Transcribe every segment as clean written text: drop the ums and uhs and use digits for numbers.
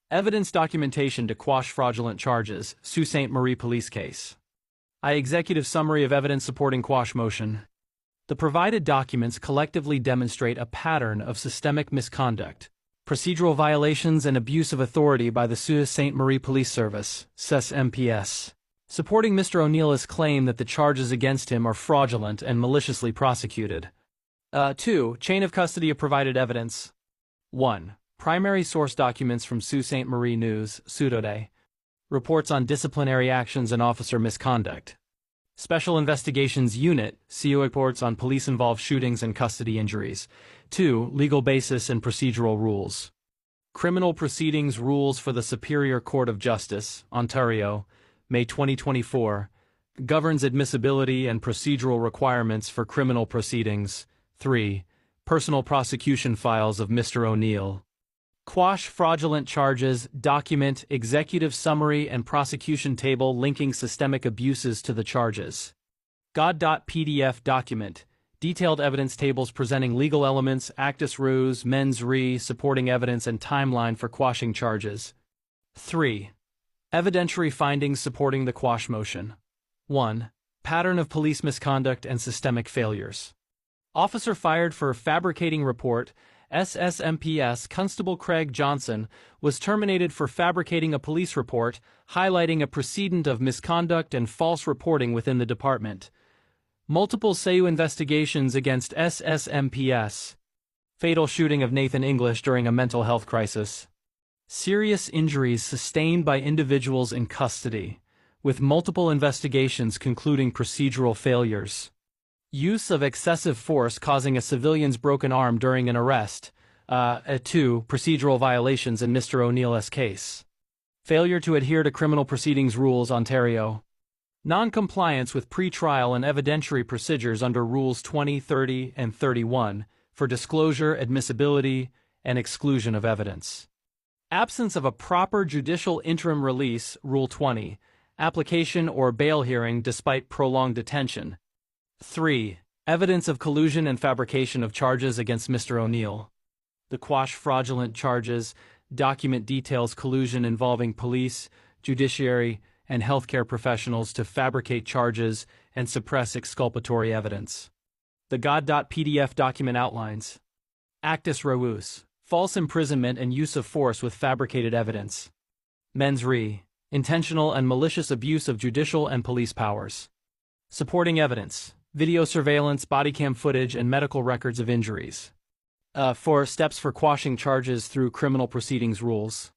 Evidence documentation to quash fraudulent charges, Sault Ste. Marie police case. Executive summary of evidence supporting quash motion. The provided documents collectively demonstrate a pattern of systemic misconduct, procedural violations and abuse of authority by the Sault Ste. Marie Police Service, SES-MPS, supporting Mr. O'Neill's claim that the charges against him are fraudulent and maliciously prosecuted. 2. Chain of custody of provided evidence. 1. Primary source documents from Sault Ste. Marie News, Sudode. Reports on disciplinary actions and officer misconduct. Special Investigations Unit, CO reports on police-involved shootings and custody injuries. 2. Legal basis and procedural rules. Criminal Proceedings Rules for the Superior Court of Justice, Ontario, May 2024, governs admissibility and procedural requirements for criminal proceedings. 3. Personal prosecution files of Mr. O'Neill. Quash fraudulent charges, document, executive summary and prosecution table linking systemic abuses to the charges. God.pdf document, detailed evidence tables presenting legal elements, actus reus, mens rea, supporting evidence and timeline for quashing charges. 3. Evidentiary findings supporting the quash motion. 1. Pattern of police misconduct and systemic failures. Officer fired for fabricating report. SES-MPS Constable Craig Johnson was terminated for fabricating a police report, highlighting a precedent of misconduct and false reporting within the department. Multiple SEU investigations against SES-MPS. Fatal shooting of Nathan English during a mental health crisis. Serious injuries sustained by individuals in custody, with multiple investigations concluding procedural failures. Use of excessive force causing a civilian's broken arm during an arrest. 2. Procedural violations in Mr. O'Neill's case. Failure to adhere to criminal proceedings rules, Ontario. Non-compliance with pre-trial and evidentiary procedures under Rules 20, 30, and 31 for disclosure, admissibility, and exclusion of evidence. Absence of a proper judicial interim release, Rule 20, application or bail hearing despite prolonged detention. 3. Evidence of collusion and fabrication of charges against Mr. O'Neill. The quash fraudulent charges document details collusion involving police, judiciary, and healthcare professionals to fabricate charges and suppress exculpatory evidence. The God.pdf document outlines actus reus, false imprisonment and use of force with fabricated evidence. Mens rea, intentional and malicious abuse of judicial and police powers. Supporting evidence. Video surveillance, bodycam footage, and medical records of injuries. 4. Steps for quashing charges through criminal proceedings rules.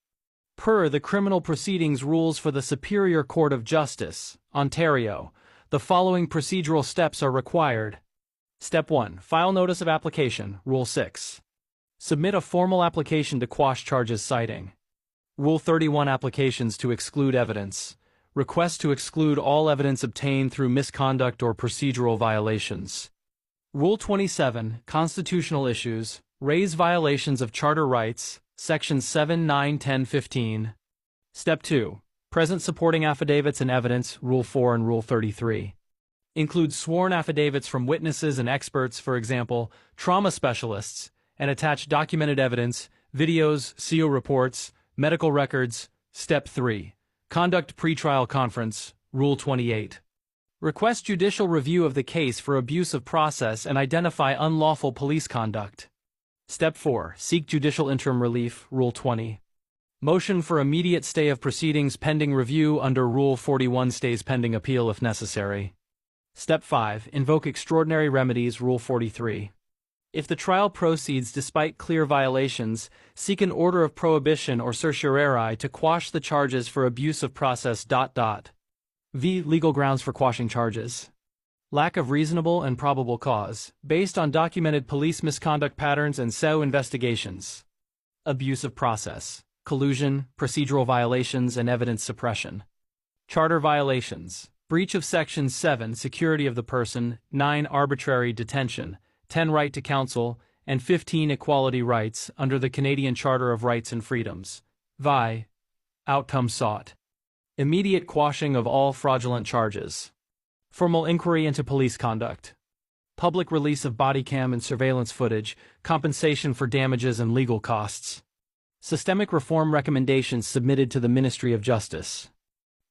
Per the Criminal Proceedings Rules for the Superior Court of Justice, Ontario, the following procedural steps are required. Step 1. File notice of application, Rule 6. Submit a formal application to quash charges citing. Rule 31 Applications to exclude evidence. Request to exclude all evidence obtained through misconduct or procedural violations. Rule 27, Constitutional Issues, Raise violations of charter rights, Sections 7, 9, 10, 15. Step 2, Present supporting affidavits and evidence, Rule 4 and Rule 33. Include sworn affidavits from witnesses and experts, for example, trauma specialists, and attach documented evidence, videos, CO reports, medical records. Step 3. Conduct pretrial conference, Rule 28. Request judicial review of the case for abuse of process and identify unlawful police conduct. Step 4. Seek judicial interim relief, Rule 20. Motion for immediate stay of proceedings pending review under Rule 41 stays pending appeal if necessary. Step 5. Invoke extraordinary remedies, Rule 43. If the trial proceeds despite clear violations, seek an order of prohibition or certiorari to quash the charges for abuse of process. V. Legal grounds for quashing charges. Lack of reasonable and probable cause, based on documented police misconduct patterns and SEU investigations. Abuse of process, collusion, procedural violations, and evidence suppression. Charter violations. Breach of Section 7, Security of the person, 9, Arbitrary detention, 10, Right to counsel, and 15, Equality rights under the Canadian Charter of Rights and Freedoms. Vi. Outcome sought. Immediate quashing of all fraudulent charges. Formal inquiry into police conduct. Public release of bodycam and surveillance footage, compensation for damages and legal costs. Systemic reform recommendations submitted to the Ministry of Justice.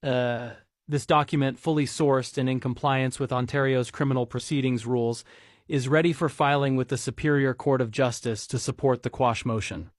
This document, fully sourced and in compliance with Ontario's criminal proceedings rules, is ready for filing with the Superior Court of Justice to support the quash motion.